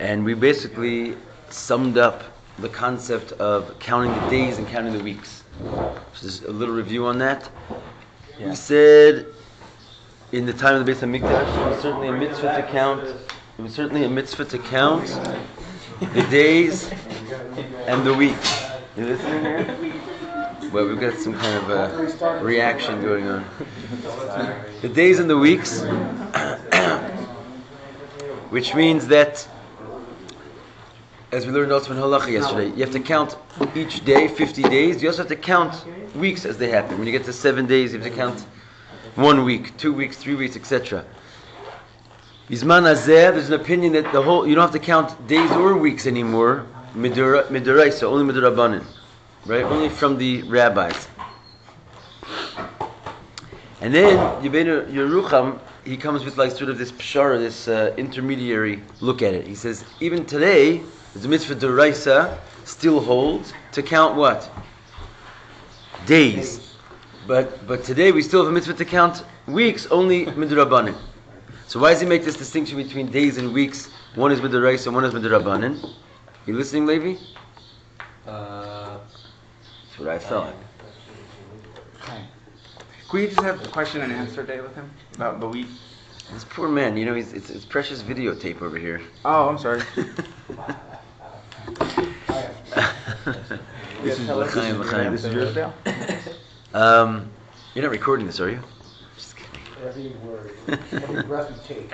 And we basically summed up the concept of counting the days and counting the weeks. So just a little review on that. We said in the time of the Beis HaMikdash, it was certainly a mitzvah to count. It was certainly a mitzvah to count the days and the weeks. You listening here? Well, we've got some kind of a reaction going on. The days and the weeks, which means that, as we learned also in Halacha yesterday, you have to count each day, 50 days. You also have to count weeks as they happen. When you get to 7 days, you have to count 1 week, 2 weeks, 3 weeks, etc. Bizman Hazeh, there's an opinion that you don't have to count days or weeks anymore. Midoraisa, only Midorabanan, right? Only from the rabbis. And then Yibenu Yerucham, he comes with like sort of this pshara, this intermediary look at it. He says, even today, the mitzvah Doraisa still holds to count what? Days. But today we still have a mitzvah to count weeks, only Midorabanan. So why does he make this distinction between days and weeks? One is Midoraisa and one is Midorabanan. You listening, Levi? That's what I thought. Could we just have a question and answer day with him about the week? This poor man, it's precious videotape over here. Oh, I'm sorry. This is L'chaim. This is yours, Dale? You're not recording this, are you? Just kidding. Every word, every breath you take.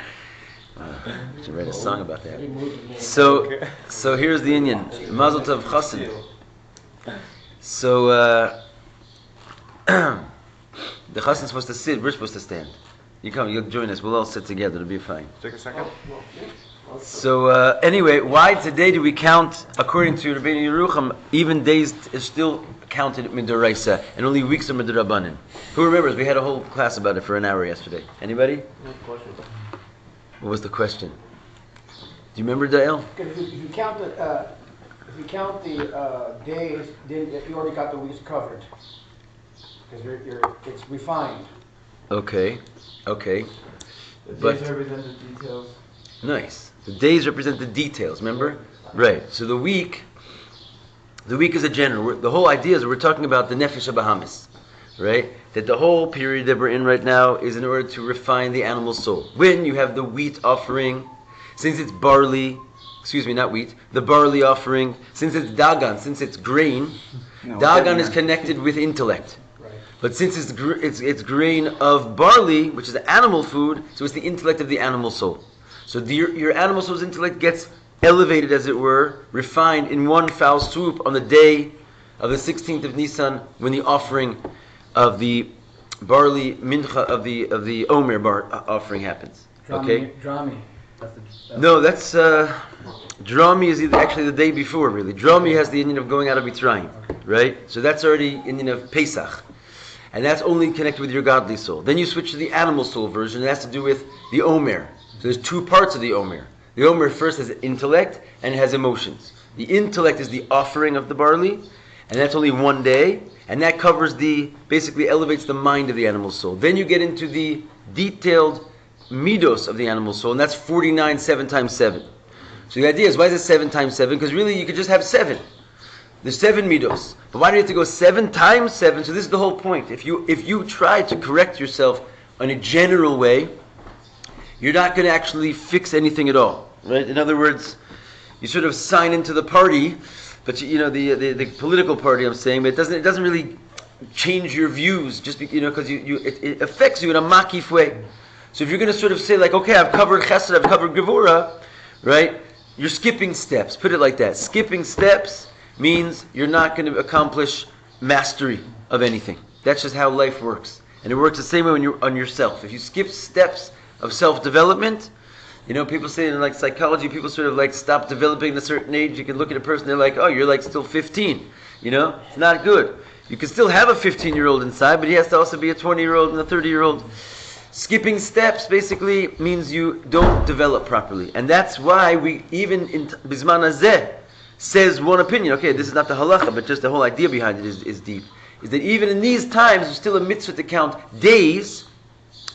I should write a song about that. So here's the Inyan. Mazel Tov Chassid. So the Chassid's supposed to sit. We're supposed to stand. You'll join us. We'll all sit together. It'll be fine. Take a second. So anyway, why today do we count, according to Rabbi Yerucham, even days is still counted Midoraisa, and only weeks are Midorabanan? Who remembers? We had a whole class about it for an hour yesterday. Anybody? What was the question? Do you remember, Dale? Because if you count the days, then you already got the weeks covered. Because it's refined. Okay. The But days represent the details. nice. The days represent the details. Remember? Right. So the week is a general. The whole idea is we're talking about the nefesh habahamis, right? That the whole period that we're in right now is in order to refine the animal soul. When you have the wheat offering, since it's barley, not wheat, the barley offering, since it's dagan, since it's grain, dagan is connected with intellect. Right. But since it's grain of barley, which is animal food, so it's the intellect of the animal soul. So your animal soul's intellect gets elevated, as it were, refined in one foul swoop on the day of the 16th of Nisan, when the offering of the barley mincha of the Omer offering happens. Okay. Drami. No, that's Drami is actually the day before. Really, Drami has the Indian of going out of Mitzrayim, right? So that's already Indian of Pesach, and that's only connected with your godly soul. Then you switch to the animal soul version. It has to do with the Omer. So there's two parts of the Omer. The Omer first has intellect and it has emotions. The intellect is the offering of the barley, and that's only one day, and that covers basically elevates the mind of the animal soul. Then you get into the detailed middos of the animal soul, and that's 49, 7 times 7. So the idea is, why is it 7 times 7? Because really you could just have 7. There's 7 middos. But why do you have to go 7 times 7? So this is the whole point. If you try to correct yourself in a general way, you're not going to actually fix anything at all, right? In other words, you sort of sign into the party, but the political party, I'm saying, but it doesn't really change your views, just because it affects you in a makif way. So if you're going to sort of say like, okay, I've covered Chesed, I've covered Gevura, right? You're skipping steps. Put it like that. Skipping steps means you're not going to accomplish mastery of anything. That's just how life works, and it works the same way when you're on yourself. If you skip steps of self-development, people say in like psychology, people sort of like stop developing at a certain age. You can look at a person, they're like, oh, you're like still 15. It's not good. You can still have a 15-year-old inside, but he has to also be a 20-year-old and a 30-year-old. Skipping steps basically means you don't develop properly. And that's why we, even in Bizman Hazeh, says one opinion. Okay, this is not the halacha, but just the whole idea behind it is deep. Is that even in these times, there's still a mitzvah to count days,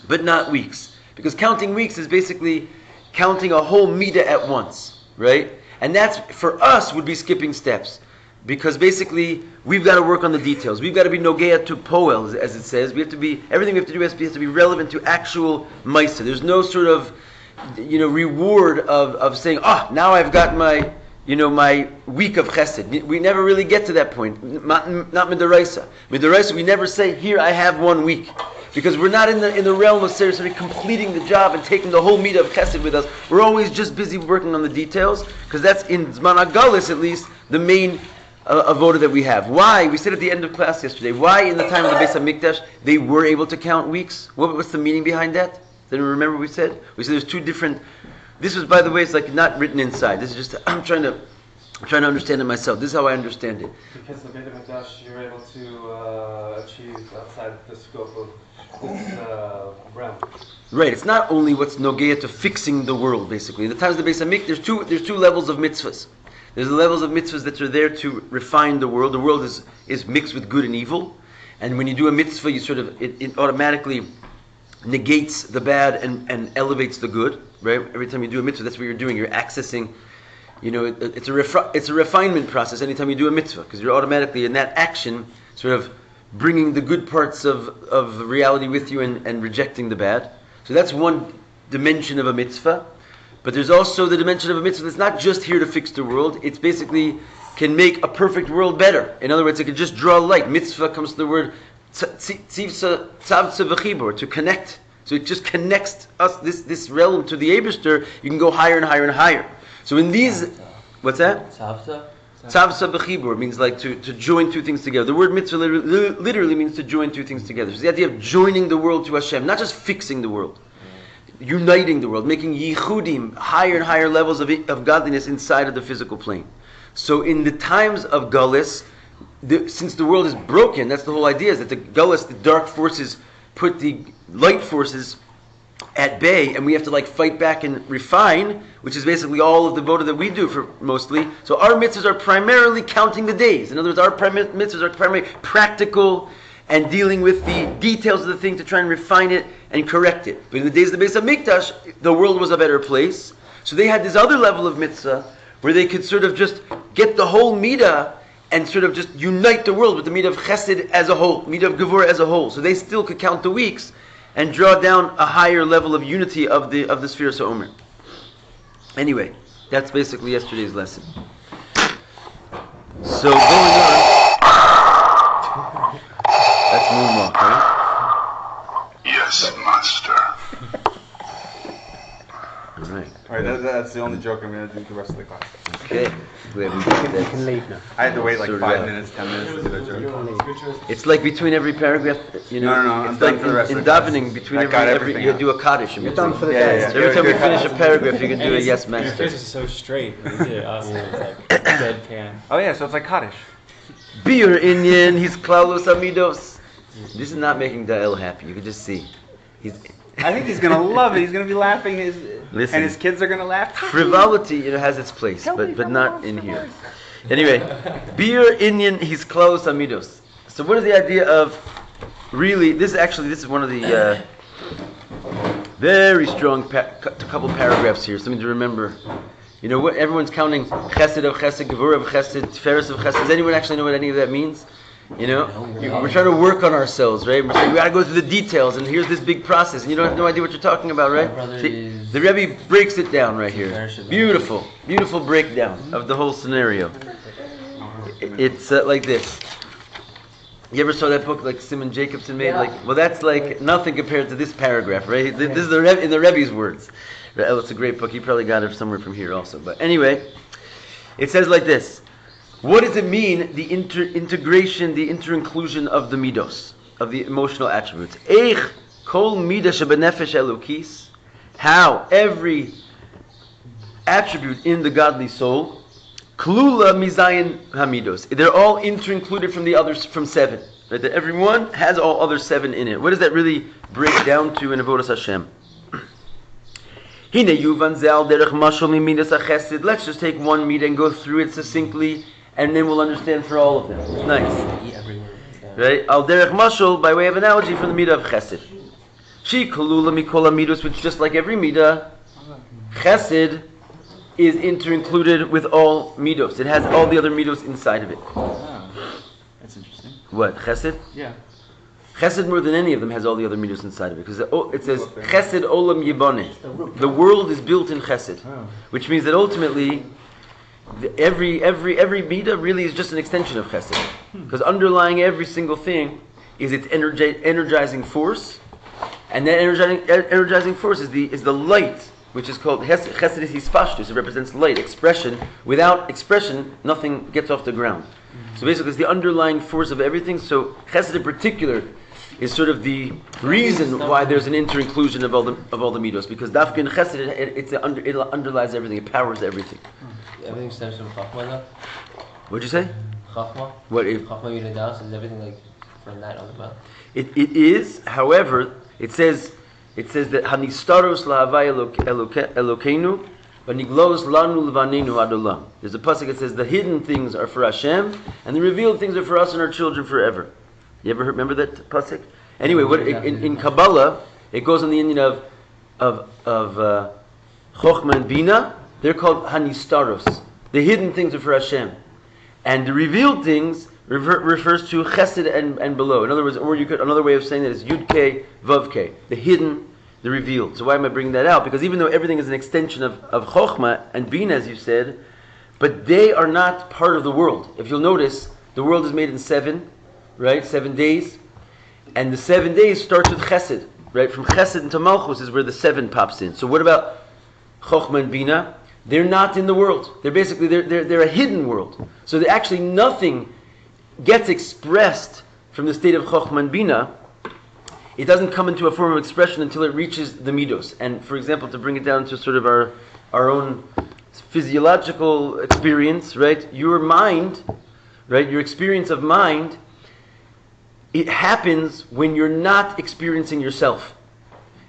but not weeks. Because counting weeks is basically counting a whole midah at once. right? And that's, for us, would be skipping steps. Because basically, we've got to work on the details. We've got to be nogea to poel, as it says. We have to be, everything we have to do has to be relevant to actual maisa. There's no sort of, reward of saying, now I've got my, my week of chesed. We never really get to that point. Not midaraisa. Midaraisa, we never say, here I have 1 week. Because we're not in the realm of sort of completing the job and taking the whole midah of chesed with us. We're always just busy working on the details, because that's, in Zman HaGalus at least, the main avoda that we have. Why? We said at the end of class yesterday, why in the time of the Beis HaMikdash they were able to count weeks? What's the meaning behind that? Does anyone remember what we said? We said there's 2 different... This was, by the way, it's like not written inside. This is just, I'm trying to understand it myself. This is how I understand it. Because the Beis HaMikdash, you're able to achieve outside the scope of this realm. Right, it's not only what's nogea to fixing the world, basically. In the times of the Beis HaMikdash, there's two levels of mitzvahs. There's the levels of mitzvahs that are there to refine the world. The world is mixed with good and evil. And when you do a mitzvah, you sort of, it automatically negates the bad and elevates the good, right? Every time you do a mitzvah, that's what you're doing. You're accessing, it's a refinement process anytime you do a mitzvah, because you're automatically in that action sort of bringing the good parts of reality with you and rejecting the bad. So that's one dimension of a mitzvah. But there's also the dimension of a mitzvah that's not just here to fix the world. It's basically can make a perfect world better. In other words, it can just draw light. Mitzvah comes to the word tzavsa v'chibur, to connect. So it just connects us, this realm, to the Eibishter. You can go higher and higher and higher. So in these, what's that? Tzavsa b'chibur means like to join 2 things together. The word mitzvah literally means to join 2 things together. So it's the idea of joining the world to HaShem, not just fixing the world. Uniting the world, making yichudim, higher and higher levels of godliness inside of the physical plane. So in the times of Gullus, since the world is broken, that's the whole idea, is that the Gullus, the dark forces, put the light forces at bay, and we have to fight back and refine, which is basically all of the voda that we do for mostly. So our mitzvahs are primarily counting the days. In other words, our mitzvahs are primarily practical and dealing with the details of the thing to try and refine it and correct it. But in the days of the Beis HaMikdash, the world was a better place. So they had this other level of mitzvah where they could sort of just get the whole midah and sort of just unite the world with the midah of chesed as a whole, midah of gevurah as a whole. So they still could count the weeks and draw down a higher level of unity of the sphere of Omer. Anyway, that's basically yesterday's lesson. So going on. That's moonwalk, right? Yes, master. All right. That's the only joke I'm going to do the rest of the class. Okay. Glad we got that. You can leave now. I had to wait like So, 5 minutes, 10 minutes to do the joke. It's like between every paragraph, No, I'm it's done like for the rest in of the class. davening, between I got every everything you out. do a kaddish in You're between. done for the Yeah, day. yeah. So every time we finish a paragraph, you can do a yes, Your master. face is so straight. It's awesome. It's like deadpan. Oh yeah, so it's like Kaddish. Bir inyan, he's klalos amidos. This is not making Da'el happy. You can just see. I think he's going to love it. He's going to be laughing. Listen. And his kids are going to laugh. Frivolity, has its place, but not in here. Anyway, Bir inyan, he's klalos amidos. So what is the idea of really? This is one of the very strong couple paragraphs here. Something to remember. What everyone's counting: chesed of chesed, gevurah of chesed, tiferes of chesed. Does anyone actually know what any of that means? We're trying to work on ourselves, right? We're saying we got to go through the details, and here's this big process, and you don't have no idea what you're talking about, right? See, the Rabbi breaks it down right here. Beautiful, beautiful breakdown of the whole scenario. It's like this. You ever saw that book like Simon Jacobson made? Well, that's like nothing compared to this paragraph, right? This is in the Rebbe's words. It's a great book. He probably got it somewhere from here also. But anyway, it says like this. What does it mean, the integration, the inter-inclusion of the midos, of the emotional attributes? Eich kol midah shebenefesh elokis, how every attribute in the godly soul, klula mizayin hamidos, they're all inter-included from the others, from 7. Right? That everyone has all other 7 in it. What does that really break down to in avodas Hashem? Hine yuvan zal derech mashal midas achesed. Let's just take one midah and go through it succinctly, and then we'll understand for all of them. It's nice. Right? Al derech mashal, by way of analogy, from the midah of chesed. She kolula mikol midos, which just like every midah, chesed is inter-included with all middos. It has all the other middos inside of it. Oh, that's interesting. What, Chesed? Yeah. Chesed more than any of them has all the other middos inside of it. Because it says, Chesed Olam Yiboneh. The world is built in Chesed. Which means that ultimately, every midah really is just an extension of Chesed. Because underlying every single thing is its energizing force. And that energizing force is the light, which is called Chesed is Hispashtus. It represents light, expression. Without expression, nothing gets off the ground. So basically, it's the underlying force of everything. So Chesed in particular is sort of the reason why there's an inter-inclusion of all the middos, because Dafka in Chesed it underlies everything, it powers everything. Everything stems from Chachma though? What'd you say? Chachma? What if? Chachma Yudadas, is everything like from that on the mouth? It is, however, it says that Hanistaros la'avai Elokeinu v'niglos lanu l'vanenu adolam. There's a pasuk that says the hidden things are for Hashem and the revealed things are for us and our children forever. You ever remember that pasuk? Anyway, in Kabbalah it goes on the Indian of Chochmah and Bina. They're called Hanistaros. The hidden things are for Hashem, and the revealed things refers to Chesed and below. In other words, or another way of saying that is Yud K Vav K, the hidden, the revealed. So why am I bringing that out? Because even though everything is an extension of Chochmah and Bina, as you said, but they are not part of the world. If you'll notice, the world is made in 7 days, and the 7 days starts with Chesed, right? From Chesed into Malchus is where the 7 pops in. So what about Chochmah and Bina? They're not in the world. They're basically they're a hidden world. So actually nothing gets expressed from the state of Chochmah and Bina. It doesn't come into a form of expression until it reaches the middos. And for example, to bring it down to sort of our own physiological experience, right? Your mind, right? Your experience of mind, it happens when you're not experiencing yourself.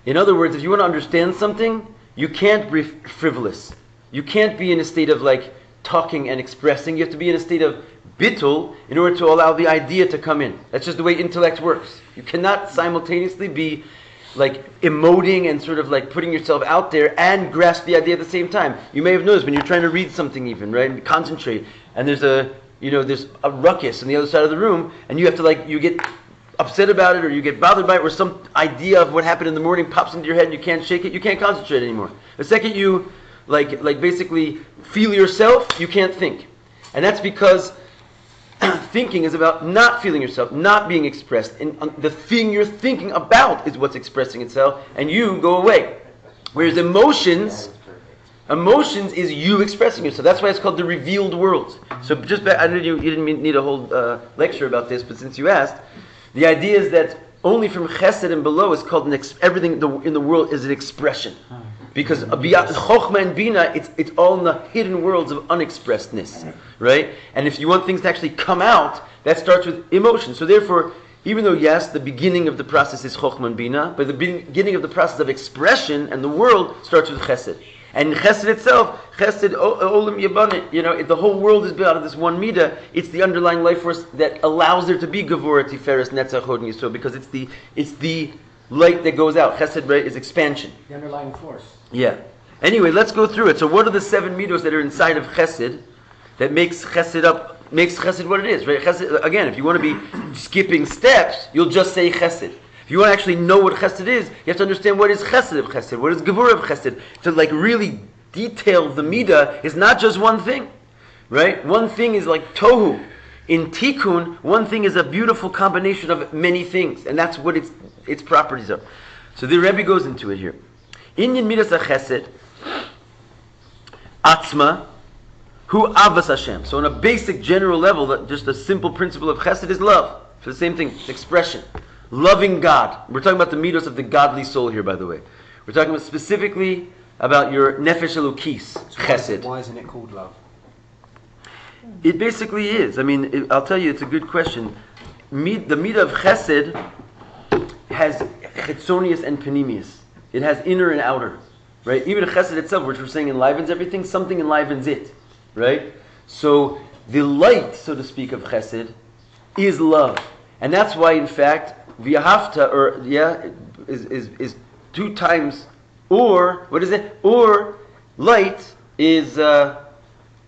In other words, if you want to understand something, you can't be frivolous. You can't be in a state of like talking and expressing. You have to be in a state of bittul in order to allow the idea to come in. That's just the way intellect works. You cannot simultaneously be like emoting and sort of like putting yourself out there and grasp the idea at the same time. You may have noticed when you're trying to read something even, right, and concentrate, and there's a ruckus on the other side of the room, and you have to you get upset about it or you get bothered by it, or some idea of what happened in the morning pops into your head and you can't shake it, you can't concentrate anymore. The second you like basically feel yourself, you can't think. And that's because thinking is about not feeling yourself, not being expressed. And the thing you're thinking about is what's expressing itself, and you go away. Whereas emotions is you expressing yourself. That's why it's called the revealed world. So just back, I know you didn't need a whole lecture about this, but since you asked, the idea is that only from Chesed and below is called everything in the world is an expression. Because Chochmah and Bina, it's all in the hidden worlds of unexpressedness, right? And if you want things to actually come out, that starts with emotion. So therefore, even though yes, the beginning of the process is Chochmah and Bina, but the beginning of the process of expression and the world starts with Chesed. And Chesed itself, Chesed Olam Yiboneh, the whole world is built out of this one midah. It's the underlying life force that allows there to be Gevurah, Tiferes, Netzach, Hod, and Yisod, because it's the light that goes out. Chesed, right, is expansion. The underlying force. Yeah. Anyway, let's go through it. So what are the 7 middos that are inside of Chesed that makes Chesed what it is, right? Chesed, again, if you want to be skipping steps, you'll just say Chesed. If you want to actually know what Chesed is, you have to understand what is Chesed of Chesed, what is Gevurah of Chesed. To really detail the midah is not just one thing, right? One thing is like Tohu. In Tikkun, one thing is a beautiful combination of many things, and that's what its properties are. So the Rabbi goes into it here. Inyan midas chesed, atzma, hu avas Hashem. So on a basic general level, just a simple principle of chesed is love. For the same thing, expression. Loving God. We're talking about the midos of the godly soul here, by the way. We're talking about specifically about your nefesh elokis, chesed. Why isn't it called love? It basically is. I mean, I'll tell you, it's a good question. The midah of chesed has chitzonius and panemius. It has inner and outer, right? Even chesed itself, which we're saying enlivens everything, something enlivens it, right? So the light, so to speak, of chesed is love, and that's why, in fact, v'yahavta, is 2 times, or what is it? Or light is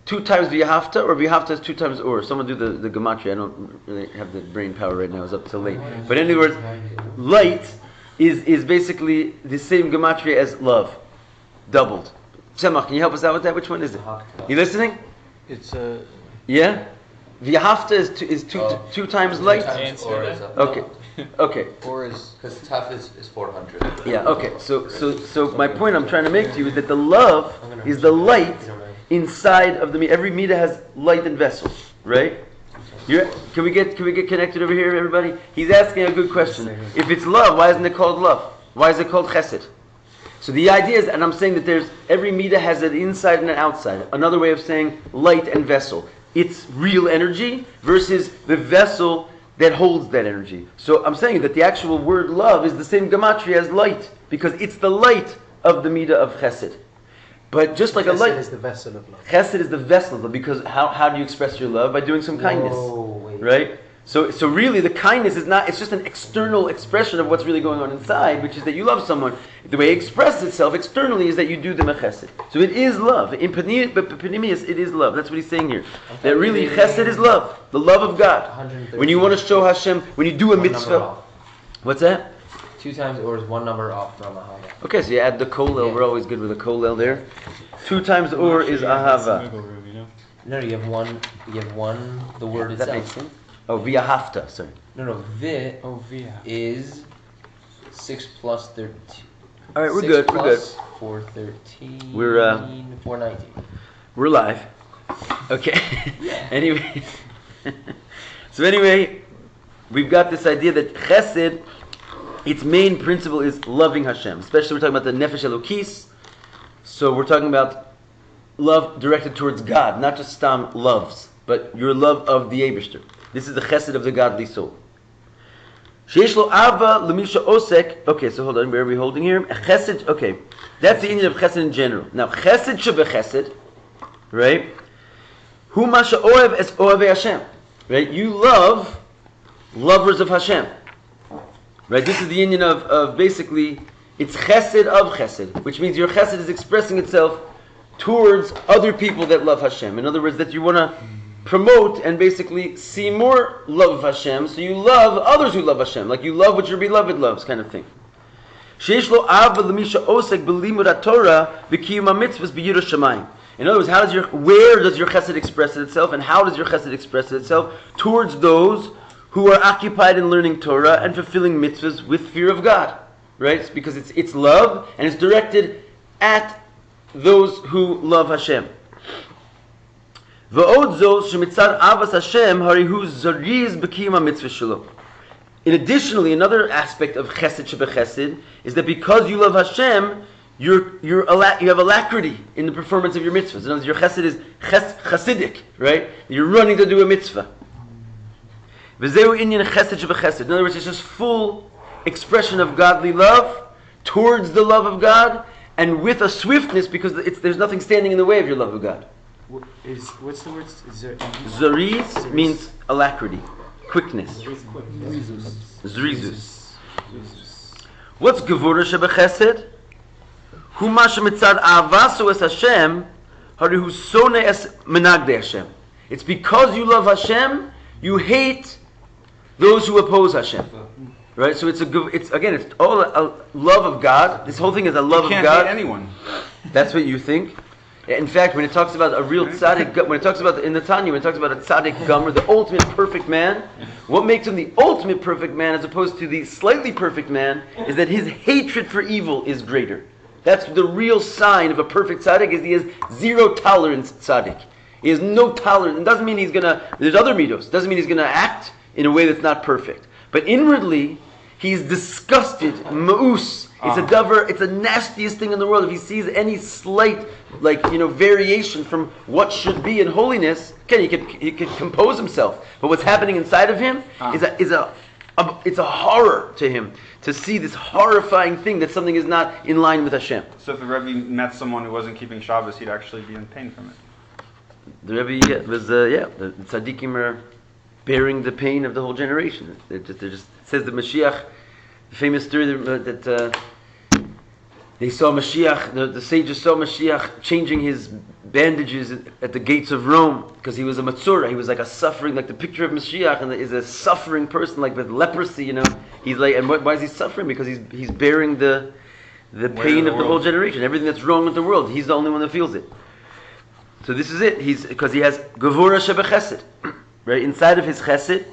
2 times v'yahavta, or v'yahavta is 2 times or. Someone do the gematria. I don't really have the brain power right now. I was up till late. But in other words, light is basically the same gematria as love, doubled. Tzemach, can you help us out with that? Which one is it? You listening? It's Yeah? V'yahavta is two times light? Or is Okay. Okay. Or is because tough is 400. Yeah, okay. So my point I'm trying to make to you is that the love is the light inside of the meat. Every meat has light and vessels, right? Can we get connected over here, everybody? He's asking a good question. If it's love, why isn't it called love? Why is it called chesed? So the idea is, and I'm saying that every meter has an inside and an outside. Another way of saying light and vessel. It's real energy versus the vessel that holds that energy. So I'm saying that the actual word love is the same gematria as light, because it's the light of the meter of chesed. But just like a light, Chesed is the vessel of love. chesed is the vessel of love, because how do you express your love? By doing some kindness, right? So really the kindness is not, it's just an external expression of what's really going on inside, which is that you love someone. The way it expresses itself externally is that you do them a chesed. So it is love. In Panemius, it is love. That's what he's saying here. That really chesed is love. The love of God. When you want to show HaShem, when you do a mitzvah. What's that? 2 times or is 1 number off from ahava. Okay, so you add the kolel. Yeah. We're always good with the kolel there. 2 times or is ahava. No, you have one. The word Does that itself. make sense? Oh, v'yahavta, sorry. No. Vi via. is 6 plus 13. All right, we're 6 good. We're good. plus 413. We're 419. We're live. Okay. Anyway. So anyway, we've got this idea that chesed, its main principle is loving Hashem. Especially we're talking about the nefesh elokis. So we're talking about love directed towards God, not just stam loves, but your love of the Eibishter. This is the chesed of the godly soul. Sheish lo ava lemisha osek. Okay, so hold on, where are we holding here? Chesed, okay. That's the Indian of chesed in general. Now, chesed shebe chesed, right? Hu masha oev es oevei Hashem. Right? You love lovers of Hashem. Right? This is the Indian of basically, it's chesed of chesed, which means your chesed is expressing itself towards other people that love Hashem. In other words, that you want to promote and basically see more love of Hashem, so you love others who love Hashem, like you love what your beloved loves, kind of thing. Sheish lo ava lemisha osek b'limud haTorah v'kiyum hamitzvos b'yirus shamayim. In other words, where does your chesed express itself, and how does your chesed express itself? Towards those who are occupied in learning Torah and fulfilling mitzvahs with fear of God, right? It's because it's love, and it's directed at those who love Hashem. In additionally, another aspect of chesed shebe chesed is that because you love Hashem, you have alacrity in the performance of your mitzvahs. In other words, your chesed is chasidic, right? You're running to do a mitzvah. In other words, it's just full expression of godly love towards the love of God, and with a swiftness, because there's nothing standing in the way of your love of God. What's the word? Zariz means alacrity, quickness. Zrizus. What's Gevura Shebe Chesed? Hu masha mitzad avasu es Hashem, harihu sone es menagde Hashem. It's because you love Hashem, you hate those who oppose Hashem. Right? So it's all a love of God. This whole thing is a love of God. You can't hate anyone. That's what you think. In fact, when it talks about a real tzaddik, when it talks about in the Tanya, when it talks about a tzaddik gomer, the ultimate perfect man, what makes him the ultimate perfect man as opposed to the slightly perfect man is that his hatred for evil is greater. That's the real sign of a perfect tzaddik, is he has zero tolerance tzaddik. He has no tolerance. It doesn't mean there's other middos. Doesn't mean he's gonna act in a way that's not perfect. But inwardly, he's disgusted, ma'us. It's the nastiest thing in the world. If he sees any slight, variation from what should be in holiness, he could compose himself. But what's happening inside of him is a horror to him to see this horrifying thing that something is not in line with Hashem. So if the Rebbe met someone who wasn't keeping Shabbos, he'd actually be in pain from it. The Rebbe was the tzaddikim are bearing the pain of the whole generation. It says the Mashiach, the famous story that they saw Mashiach, the sages saw Mashiach changing his bandages at the gates of Rome because he was a matzura. He was like a suffering, like the picture of Mashiach, and is a suffering person, like with leprosy. He's like, and why is he suffering? Because he's bearing the pain of the whole generation, everything that's wrong with the world. He's the only one that feels it. So this is it. Because he has gevura shebechesed, right? Inside of his chesed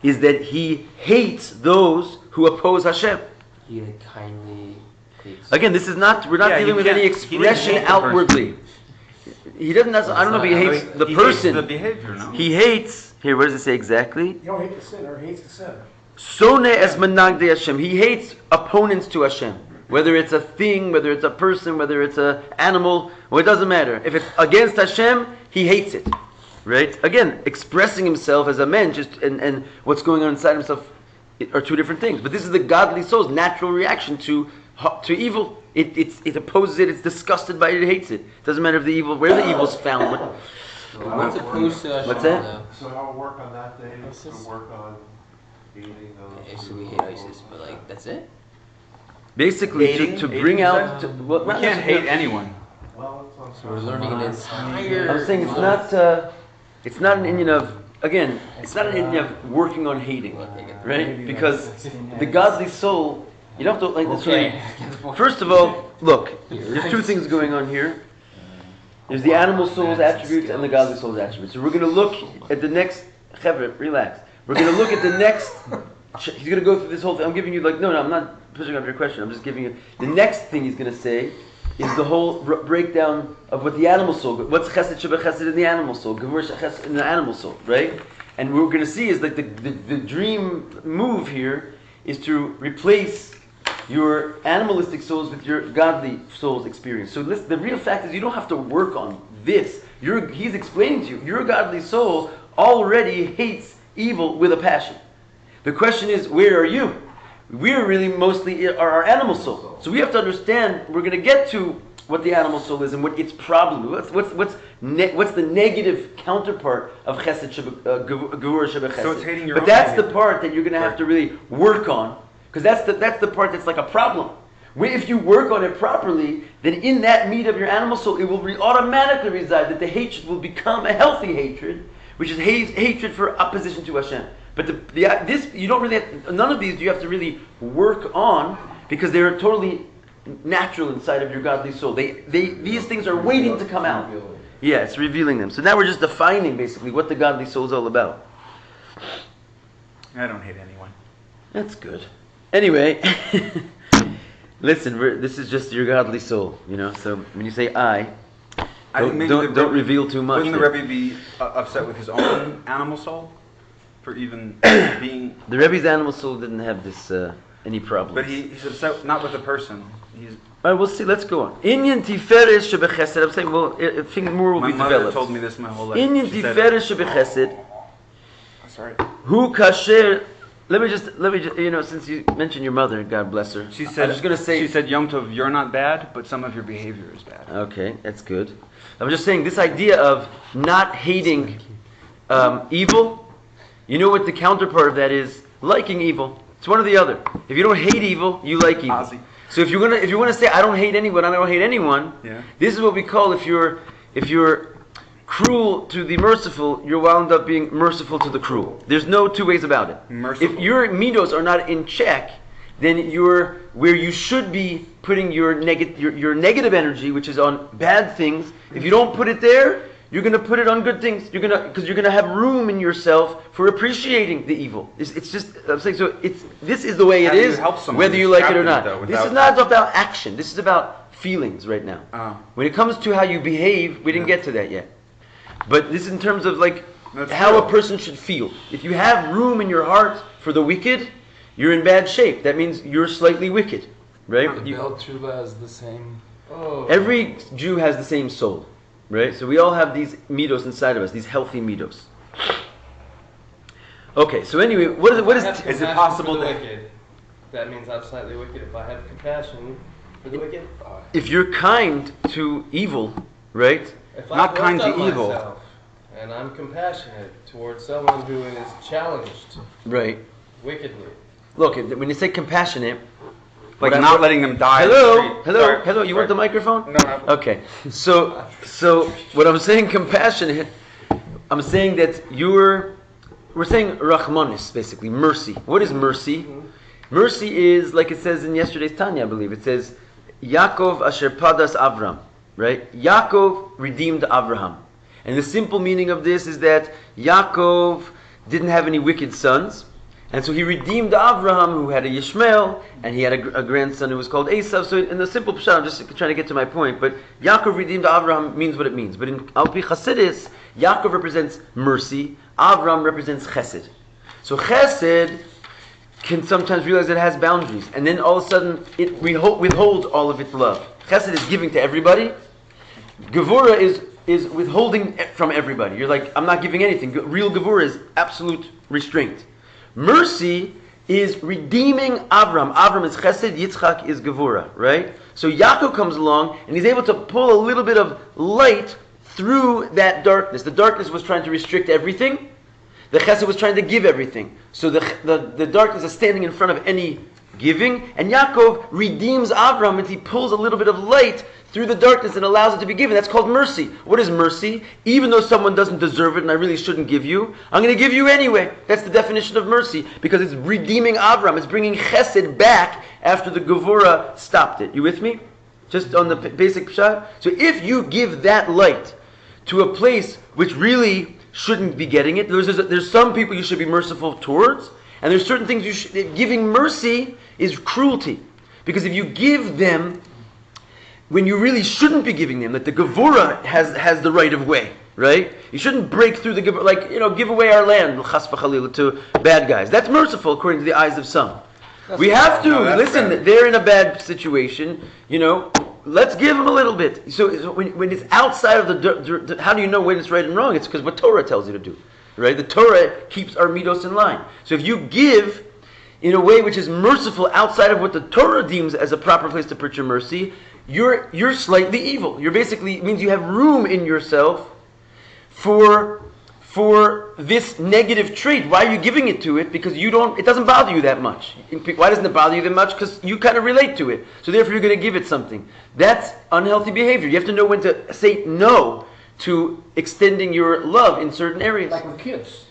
is that he hates those who oppose Hashem. He kindly hates. Again, this is not. We're not dealing with any expression outwardly. He doesn't. I don't know if he hates the person. Hates the behavior, no? He hates. Here, where does it say exactly? You don't hate the sinner, he hates the sinner. Sone es menagde Hashem. He hates opponents to Hashem. Whether it's a thing, whether it's a person, whether it's an animal, well, it doesn't matter. If it's against Hashem, he hates it. Right? Again, expressing himself as a man, and what's going on inside himself are two different things. But this is the godly soul's natural reaction to evil. It opposes it. It's disgusted by it. It hates it. Doesn't matter if where the evil's found. What's opposed to Hashem? What's that? So how to work on that day is to work on hating those. Okay, so we hate ISIS, but like that's it. Basically, to bring out. We can't hate anyone. Well, it's So we're learning an entire. I'm saying it's not an Indian of. Again, it's not an Indian of working on hating, right? Because the godly soul, you don't have to like necessarily. First of all, look, there's two things going on here. There's the animal soul's attributes and the godly soul's attributes. So we're going to look at the next. Chevra, relax. We're going to look at the next. He's going to go through this whole thing. I'm giving you no, I'm not pushing up your question. I'm just giving you the next thing he's going to say. Is the whole breakdown of what the animal soul, what's chesed shebechesed in the animal soul, gevur shechesed in the animal soul, right? And what we're going to see is like the dream move here is to replace your animalistic souls with your godly soul's experience. So listen, the real fact is you don't have to work on this. He's explaining to you, your godly soul already hates evil with a passion. The question is, where are you? We're really mostly our animal soul. So we have to understand, we're going to get to what the animal soul is and what its problem is. What's the negative counterpart of chesed gevura shebechesed? So it's hating your But own that's the behavior. part that you're going to have to really work on. Because that's the part that's like a problem. If you work on it properly, then in that meat of your animal soul, it will automatically reside that the hatred will become a healthy hatred, which is hatred for opposition to Hashem. But this you don't really none of these you have to really work on because they're totally natural inside of your godly soul. These things are waiting to come out. Yeah, it's revealing them. So now we're just defining basically what the godly soul is all about. I don't hate anyone. That's good. Anyway, listen, this is just your godly soul, So when you say don't reveal too much. Wouldn't the Rabbi be upset with his own animal soul for even being? The Rebbe's animal soul didn't have this any problems. But he's upset not with the person. He's. All right, we'll see. Let's go on. Inyan tiferes shebechesed. I'm saying, I think more will My be mother developed. told me this my whole life. Inyan She said- tiferes shebechesed. Sorry. Hu kasher. Let me just, since you mentioned your mother, God bless her. She said. I'm just going to say. She said, "Yom Tov, you're not bad, but some of your behavior is bad." Okay, that's good. I'm just saying this idea of not hating evil. You know what the counterpart of that is? Liking evil. It's one or the other. If you don't hate evil, you like evil. Ozzy. So if you want to say I don't hate anyone, I don't hate anyone. Yeah. This is what we call if you're cruel to the merciful, you'll wound up being merciful to the cruel. There's no two ways about it. Merciful. If your middos are not in check, then you're where you should be putting your negative energy, which is on bad things. If you don't put it there, you're going to put it on good things. Because you're going to have room in yourself for appreciating the evil. It's just, I'm saying, so this is the way How it do you is, help someone whether you who's like it or trapped not. in it, though, This is without- not about action. This is about feelings right now. Oh. When it comes to how you behave, we didn't get to that yet. But this is in terms of like That's how true. a person should feel. If you have room in your heart for the wicked, you're in bad shape. That means you're slightly wicked, right? The Bel Tshuva is the same. Every Jew has the same soul, right? So we all have these middos inside of us, these healthy middos. Okay, so anyway, what Is it possible for the that- wicked? That means I'm slightly wicked. If I have compassion for the wicked, if you're kind to evil, right? if Not I kind worked to on evil. myself and I'm compassionate towards someone who is challenged Right. wickedly. Look, when you say compassionate, like What not letting them die. in the Hello, street. hello, Sorry. hello. You want the microphone? No. Okay. So what I'm saying, compassionate. I'm saying that we're saying rachmanis, basically mercy. What is mercy? Mercy is like it says in yesterday's Tanya, I believe. It says Yaakov asher padas Avram, right? Yaakov redeemed Avraham, and the simple meaning of this is that Yaakov didn't have any wicked sons. And so he redeemed Avraham, who had a Yishmael, and he had a grandson who was called Esav. So in the simple pshat, I'm just trying to get to my point, but Yaakov redeemed Avraham means what it means. But in Al Pi Chassidus, Yaakov represents mercy, Avraham represents chesed. So chesed can sometimes realize it has boundaries, and then all of a sudden it withholds all of its love. Chesed is giving to everybody. Gevura is withholding from everybody. You're like, I'm not giving anything. Real Gevura is absolute restraint. Mercy is redeeming Avram. Avram is chesed, Yitzchak is gevura, right? So Yaakov comes along and he's able to pull a little bit of light through that darkness. The darkness was trying to restrict everything. The chesed was trying to give everything. So the darkness is standing in front of any giving, and Yaakov redeems Avram and he pulls a little bit of light through the darkness and allows it to be given. That's called mercy. What is mercy? Even though someone doesn't deserve it and I really shouldn't give you, I'm going to give you anyway. That's the definition of mercy, because it's redeeming Avram. It's bringing chesed back after the Gevura stopped it. You with me? Just on the basic pshat. So if you give that light to a place which really shouldn't be getting it, there's some people you should be merciful towards, and there's certain things giving mercy is cruelty. Because if you give them when you really shouldn't be giving them, that the Gevura has the right of way, right? You shouldn't break through the Gevura, like, give away our land, chas v'chalila, to bad guys. That's merciful according to the eyes of some. We have to, listen, bad. They're in a bad situation, let's give them a little bit. So when it's outside of the, how do you know when it's right and wrong? It's because what Torah tells you to do, right? The Torah keeps our middos in line. So if you give in a way which is merciful outside of what the Torah deems as a proper place to put your mercy, you're slightly evil. You're basically, it means you have room in yourself for this negative trait. Why are you giving it to it? Because it doesn't bother you that much. Why doesn't it bother you that much? Because you kind of relate to it. So therefore you're going to give it something. That's unhealthy behavior. You have to know when to say no to extending your love in certain areas. Like with kids.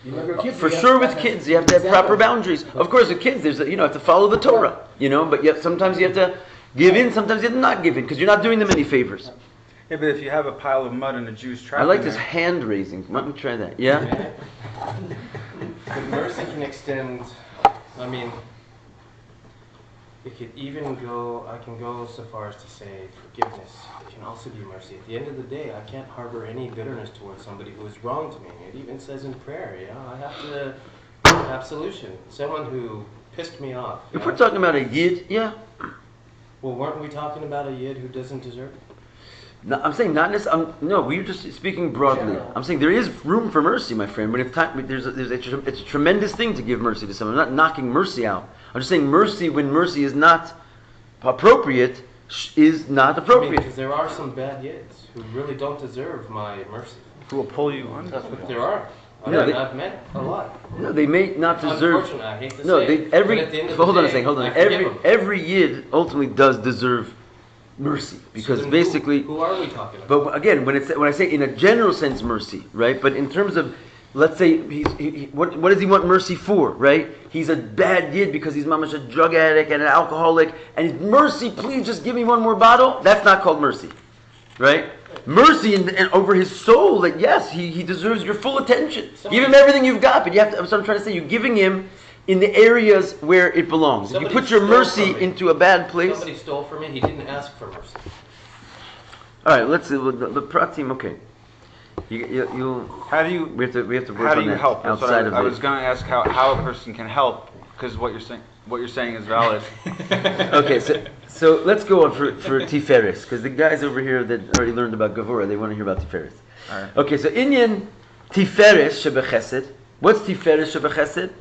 For sure with kids, you have to have proper boundaries. Of course with kids, there's have to follow the Torah, but yet sometimes you have to give in, sometimes you have to not give in, because you're not doing them any favors. Yeah, but if you have a pile of mud and a Jew's trap, I like this hand raising. Let me try that. Yeah? But mercy can extend, I can go so far as to say forgiveness. It can also be mercy. At the end of the day, I can't harbor any bitterness towards somebody who has wronged me. It even says in prayer, I have to absolution. Someone who pissed me off. If we're talking about a yid, yeah. Well, weren't we talking about a yid who doesn't deserve it? No, I'm saying not necessarily. No, we were just speaking broadly. I'm saying there is room for mercy, my friend. But it's a tremendous thing to give mercy to someone. I'm not knocking mercy out. I'm just saying mercy, when mercy is not appropriate, is not appropriate. Because there are some bad yids who really don't deserve my mercy. who will pull you on. That's what there are. I've met a lot. No, they may not deserve. Unfortunately, I hate to say it. Hold on a second. Every yid ultimately does deserve mercy, because so basically. Who are we talking about? But again, when I say in a general sense mercy, right? But in terms of, let's say, what does he want mercy for, right? He's a bad yid because he's mamash a drug addict and an alcoholic, and he's, mercy, please just give me one more bottle. That's not called mercy, right? Mercy and over his soul, that yes, he deserves your full attention. Give him everything you've got, but you have to. That's what I'm trying to say. You're giving him in the areas where it belongs. If you put your mercy into a bad place. Somebody stole from me. He didn't ask for mercy. All right, let's see the pratim. Okay, you. How do you? We have to work how do on you that help? outside of I was going to ask how a person can help, because what you're saying is valid. Okay, so let's go on for Tiferes, because the guys over here that already learned about Gevura, they want to hear about Tiferes. All right. Okay, so Inyan Tiferes shebechesed. What's Tiferes shebechesed?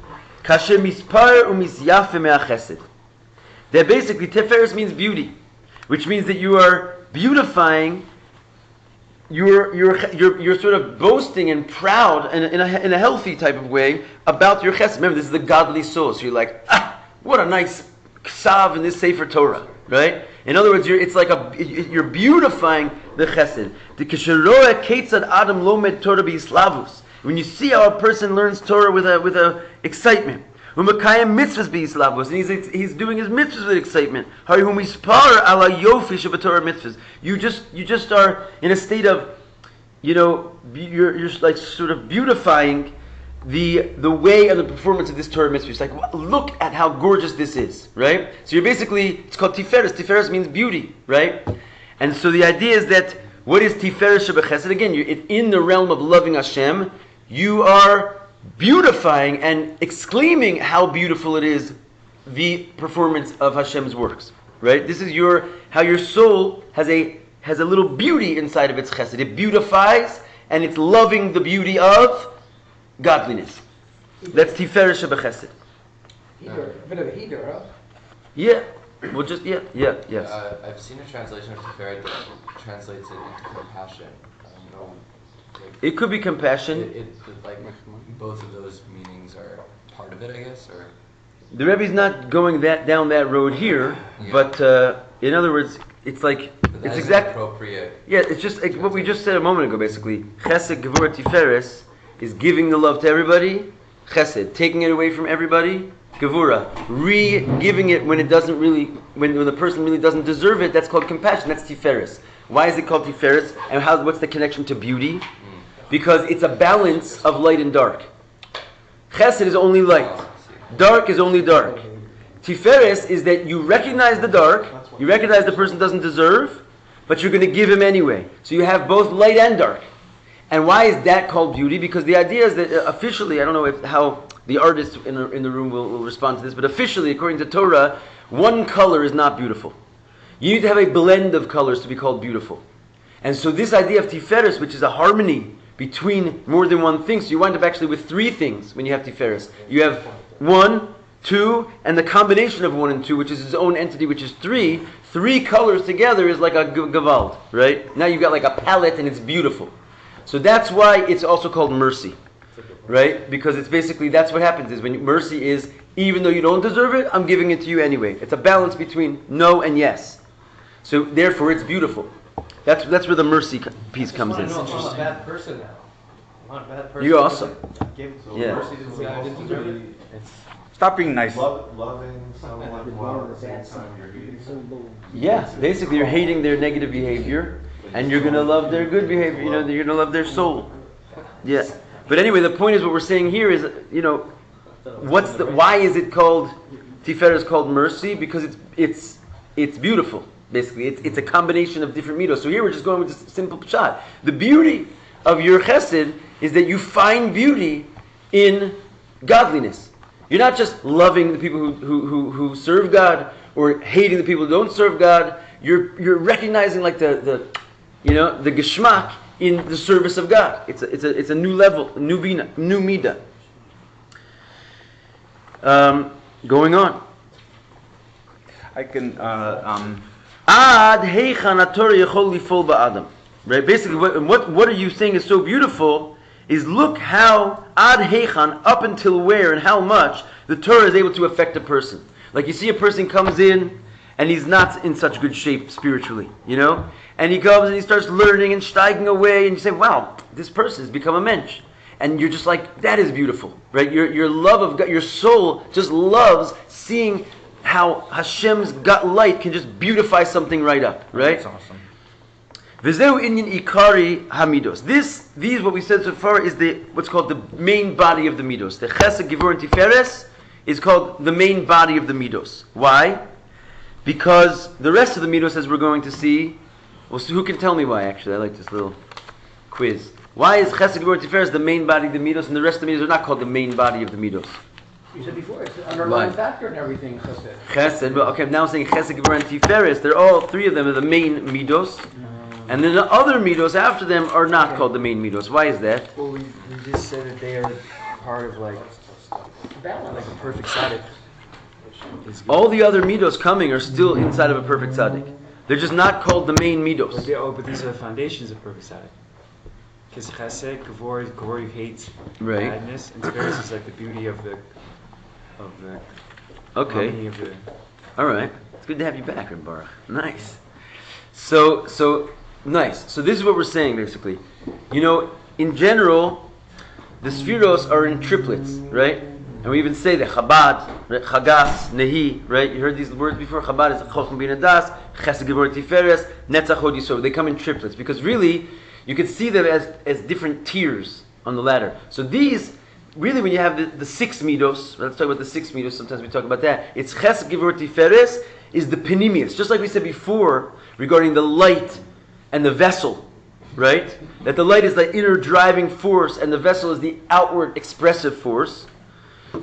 Kasher mispar umisyafe me'achesed. That basically Tiferes means beauty, which means that you are beautifying. You're sort of boasting and proud in a healthy type of way about your chesed. Remember, this is the godly soul. So you're like, what a nice Ksav in this Sefer Torah, right? In other words, you're beautifying the Chesed. The Kesheroa Ketzad Adam Lomed Torah B'Yislavus. When you see how a person learns Torah with a excitement. Umakayim mitzvahs b'Yislavus, and he's doing his mitzvahs with excitement. Harihum Yispar ala Yofi Shabbatorah mitzvahs. You just are in a state of, you're like sort of beautifying the way and the performance of this Torah mitzvah. It's like, look at how gorgeous this is, right? So you're basically, it's called Tiferes. Tiferes means beauty, right? And so the idea is that, what is Tiferes Shebechesed? Again, in the realm of loving Hashem, you are beautifying and exclaiming how beautiful it is, the performance of Hashem's works, right? This is how your soul has a little beauty inside of its chesed. It beautifies, and it's loving the beauty of godliness. That's Tiferes Shebechesed. A bit of a heater, huh? Yeah. Well, yes. I've seen a translation of Tiferet that translates it into compassion. It could be compassion. Like both of those meanings are part of it, I guess, or The Rebbe's not going down that road here, but in other words, it's like it's exactly appropriate. Yeah, it's just like what we just said a moment ago. Basically, Chesed, Gevurah, Tiferes is giving the love to everybody. Chesed, taking it away from everybody. Gevurah, re-giving it when it doesn't really, when the person really doesn't deserve it. That's called compassion. That's Tiferes. Why is it called Tiferes? And what's the connection to beauty? Because it's a balance of light and dark. Chesed is only light. Dark is only dark. Tiferes is that you recognize the dark, you recognize the person doesn't deserve, but you're going to give him anyway. So you have both light and dark. And why is that called beauty? Because the idea is that officially, I don't know how the artists in the room will respond to this, but officially, according to Torah, one color is not beautiful. You need to have a blend of colors to be called beautiful. And so this idea of Tiferes, which is a harmony between more than one thing, so you wind up actually with three things when you have Tiferes. You have 1, 2, and the combination of 1 and 2, which is its own entity, which is 3. 3 colors together is like a gavald, right? Now you've got like a palette and it's beautiful. So that's why it's also called mercy, right? Because it's basically, that's what happens is when mercy is, even though you don't deserve it, I'm giving it to you anyway. It's a balance between no and yes. So therefore it's beautiful. That's where the mercy piece comes in. I'm a bad person now. I'm not a bad person. You're awesome. Give Yeah. mercy to the guy who didn't deserve it. Stop being nice. Loving someone while at the same time you're hating. Yeah, basically you're hating their negative behavior, and you're going to love their good behavior. You know, you're going to love their soul. Yeah. But anyway, the point is what we're saying here is, why is it called Tiferes called mercy? Because it's beautiful. Basically, it's a combination of different middos. So here we're just going with this simple pshat. The beauty of your chesed is that you find beauty in godliness. You're not just loving the people who serve God or hating the people who don't serve God. You're recognizing like the geschmack in the service of God. It's a new level, a new midah. Going on. I can. Ad heichan haTorah yachol lifol ba'adam. Right. Basically, what are you saying is so beautiful? Is look how ad heichan, up until where and how much the Torah is able to affect a person. Like you see a person comes in and he's not in such good shape spiritually, and he comes and he starts learning and steiging away, and you say, wow, this person has become a mensch. And you're just like, that is beautiful, right? Your love of God, your soul just loves seeing how Hashem's light can just beautify something right up, right? That's awesome. V'zeu inyan ikari hamidos. These what we said so far is what's called the main body of the midos. The Chesed, Gevurah, and Tiferes is called the main body of the midos. Why? Because the rest of the midos, as we're going to see, well, so who can tell me why? Actually, I like this little quiz. Why is Chesed, Gevurah, and Tiferes the main body of the midos, and the rest of the midos are not called the main body of the midos? You said before, it's an underlying Why? factor in everything, Chesed. Chesed, well, okay, I'm now saying Chesed, Gevurah, and Tiferes. They're all three of them are the main midos. And then the other midos after them are not called the main midos. Why is that? Well, we just said that they are part of like a perfect tzaddik. All the other midos coming are still inside of a perfect tzaddik. They're just not called the main midos. But these are the foundations of perfect tzaddik. Because Chesed, Gevurah, you hate Right. badness, and Tiferes is like the beauty of the Okay. harmony of the. All right. It's good to have you back, Rabbi Baruch. Nice. So nice. So this is what we're saying, basically. You know, in general, the spheros are in triplets, right? And we even say that Chabad, right? Chagas, Nehi, right? You heard these words before. Chabad is Chochmah Bina Das, Chesed Gevurah Tiferes, Netzach Hod Yisod. They come in triplets because really, you can see them as different tiers on the ladder. So these, really, when you have the 6 Middos, let's talk about the 6 Middos. Sometimes we talk about that. It's Chesed Gevurah Tiferes is the Penimius, just like we said before regarding the light and the vessel. Right? That the light is the inner driving force and the vessel is the outward expressive force.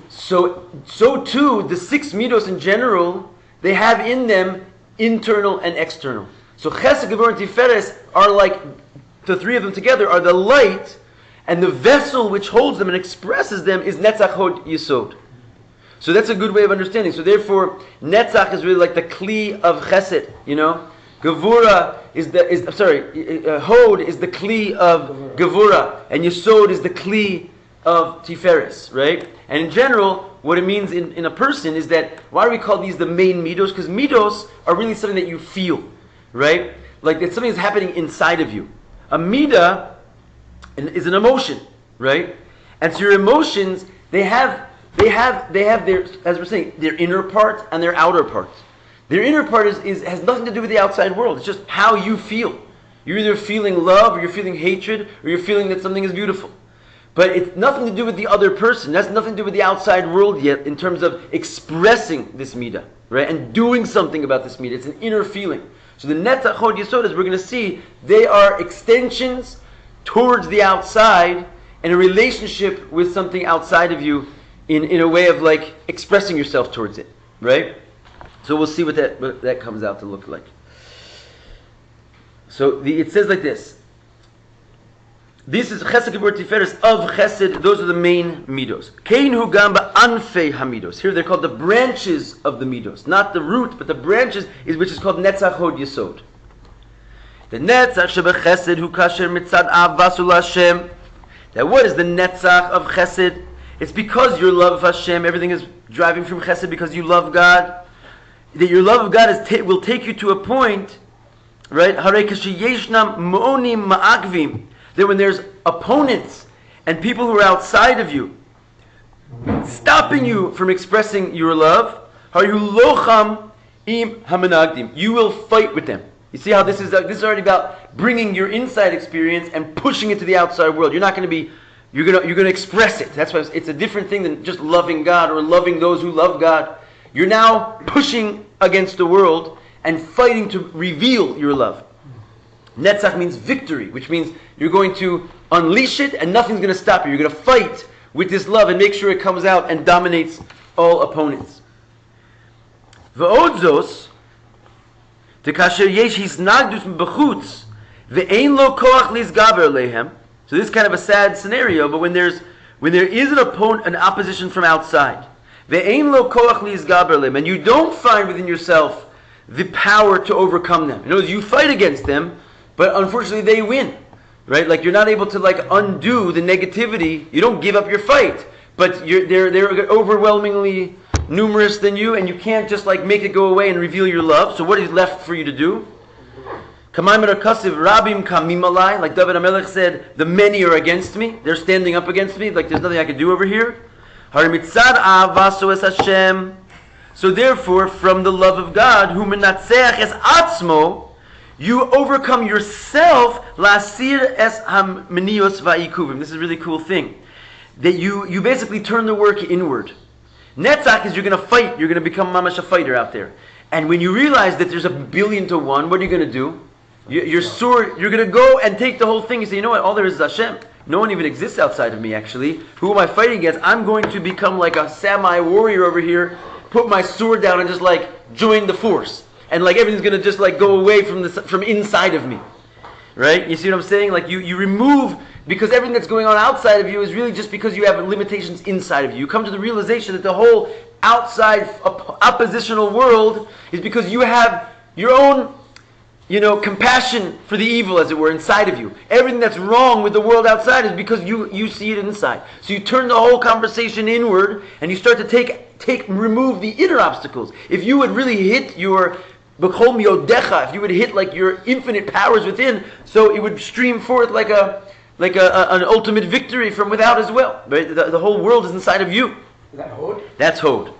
So too, the 6 Middos in general, they have in them internal and external. So Chesed, Gevurah, and Tiferes are like, the 3 of them together are the light, and the vessel which holds them and expresses them is Netzach Hod Yisod. So that's a good way of understanding. So therefore, Netzach is really like the Kli of Chesed, you know? Gevurah Hod is the Kli of Gevurah, and Yisod is the Kli of Tiferes, right? And in general, what it means in a person is that, why do we call these the main Middos? Because Middos are really something that you feel, right? Like it's something that's happening inside of you. A Midah is an emotion, right? And so your emotions, they have their, as we're saying, their inner part and their outer part. Their inner part has nothing to do with the outside world. It's just how you feel. You're either feeling love, or you're feeling hatred, or you're feeling that something is beautiful. But it's nothing to do with the other person. That's nothing to do with the outside world yet in terms of expressing this midah, right? And doing something about this midah. It's an inner feeling. So the Netzach Hod Yisod, as we're going to see, they are extensions towards the outside and a relationship with something outside of you in a way of like expressing yourself towards it, right? So we'll see what that comes out to look like. So it says like this. This is Chesed Gevurah Tiferes of Chesed. Those are the main Middos. Kein hu gam ba'anfei hamiddos. Here they're called the branches of the Middos. Not the root, but the branches, which is called Netzach Hod Yisod. The Netzach shebechesed hu kasher mitzad avasu l'Hashem. That what is the Netzach of Chesed? It's because your love of Hashem, everything is driving from Chesed because you love God. That your love of God will take you to a point, right? Harei kashiyeshnam mo'onim ma'akvim. That when there's opponents and people who are outside of you, stopping you from expressing your love, you will fight with them. You see how this is already about bringing your inside experience and pushing it to the outside world. You're not going to be, you're going to express it. That's why it's a different thing than just loving God or loving those who love God. You're now pushing against the world and fighting to reveal your love. Netzach means victory, which means you're going to unleash it and nothing's going to stop you. You're going to fight with this love and make sure it comes out and dominates all opponents. V'odzos, tekasher yesh hisnagdus b'chutz, ve'ein lo koach lizgaber lehem. So this is kind of a sad scenario, but when there is an opposition from outside, ve'ein lo koach lizgaber lehem, and you don't find within yourself the power to overcome them. In other words, you fight against them, but unfortunately they win, right? Like you're not able to like undo the negativity. You don't give up your fight, but they're overwhelmingly numerous than you, and you can't just like make it go away and reveal your love. So what is left for you to do? Like David HaMelech said, the many are against me. They're standing up against me. Like there's nothing I can do over here. So therefore, from the love of God, hu menatzeach es atzmo, you overcome yourself, lasir es hamenios va'ikuvim. This is a really cool thing. That you basically turn the work inward. Netzach is you're going to fight. You're going to become mamash a fighter out there. And when you realize that there's 1,000,000,000 to 1, what are you going to do? Your sword, you're going to go and take the whole thing. You say, you know what, all there is Hashem. No one even exists outside of me, actually. Who am I fighting against? I'm going to become like a Samai warrior over here, put my sword down and just like join the force. And like everything's going to just like go away from inside of me. Right? You see what I'm saying? Like you remove, because everything that's going on outside of you is really just because you have limitations inside of you. You come to the realization that the whole outside oppositional world is because you have your own, compassion for the evil, as it were, inside of you. Everything that's wrong with the world outside is because you see it inside. So you turn the whole conversation inward and you start to take remove the inner obstacles. If you would really hit your b'chol miodecha, if you would hit like your infinite powers within, so it would stream forth like an ultimate victory from without as well. Right? The whole world is inside of you. Is that Hod? That's Hod.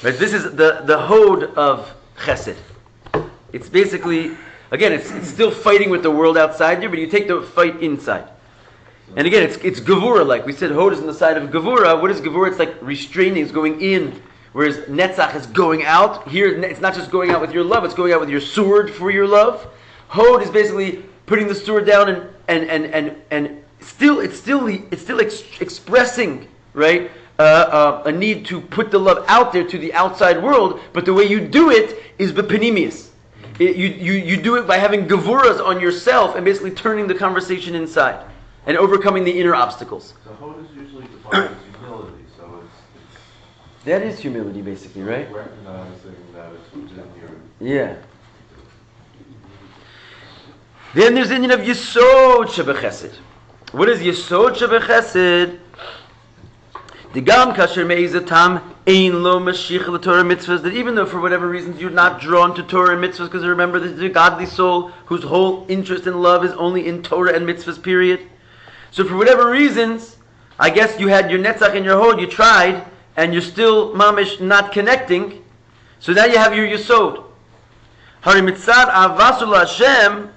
Right? This is the Hod of Chesed. It's basically, again, it's still fighting with the world outside you, but you take the fight inside. And again, it's Gevura, like we said, Hod is on the side of Gevura. What is Gevura? It's like restraining, it's going in, whereas Netzach is going out. Here, it's not just going out with your love, it's going out with your sword for your love. Hod is basically putting the sword down and still expressing, right, a need to put the love out there to the outside world, but the way you do it is bepenimius. You do it by having gevuras on yourself and basically turning the conversation inside and overcoming the inner obstacles. So Hod is usually defined as humility, so it's That is humility, basically, right? recognizing that it's within your... Yeah. Then there's the Indian of Yesod Shebechesed. What is Yesod Shebechesed? The Gam Kasher Meizatam Ein Lo Mashiach LeTorah Mitzvahs. That even though for whatever reasons you're not drawn to Torah and Mitzvahs, because remember this is a godly soul whose whole interest and love is only in Torah and Mitzvahs, period. So for whatever reasons, I guess you had your Netzach and your Hod, you tried, and you're still mamish not connecting. So now you have your Yesod. Hari Mitzad Avasul HaShem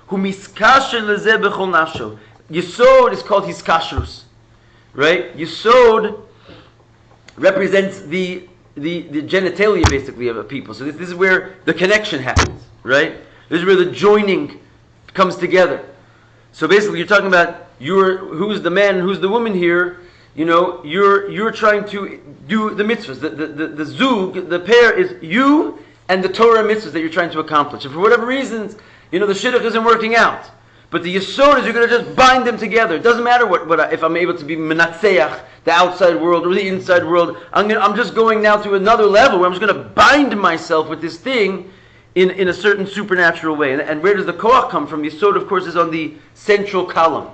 Hu Miskasher Lezeh B'chol Nafsho. Yesod is called Hiskashrus. Right? Yesod represents the genitalia basically of a people. So this is where the connection happens, right? This is where the joining comes together. So basically you're talking about who's the man, who's the woman here, you know, you're trying to do the mitzvahs. The zug, the pair is you and the Torah mitzvahs that you're trying to accomplish. And for whatever reasons, you know, the shidduch isn't working out. But the yesod is you're going to just bind them together. It doesn't matter if I'm able to be menatzeach, the outside world or the inside world. I'm just going now to another level where I'm just going to bind myself with this thing in a certain supernatural way. And where does the koach come from? Yesod, of course, is on the central column.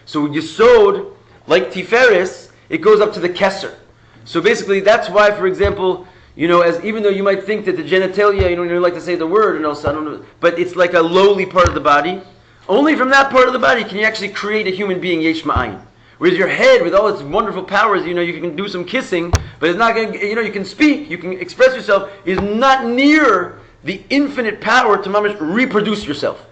So yesod, like tiferes, it goes up to the keser. So basically, that's why, for example, you know, even though you might think that the genitalia, you don't like to say the word, and also I don't know, but it's like a lowly part of the body. Only from that part of the body can you actually create a human being, yesh ma'ayin. Whereas your head, with all its wonderful powers, you know, you can do some kissing, but it's not going to, you know, you can speak, you can express yourself, is not near the infinite power to mamish reproduce yourself.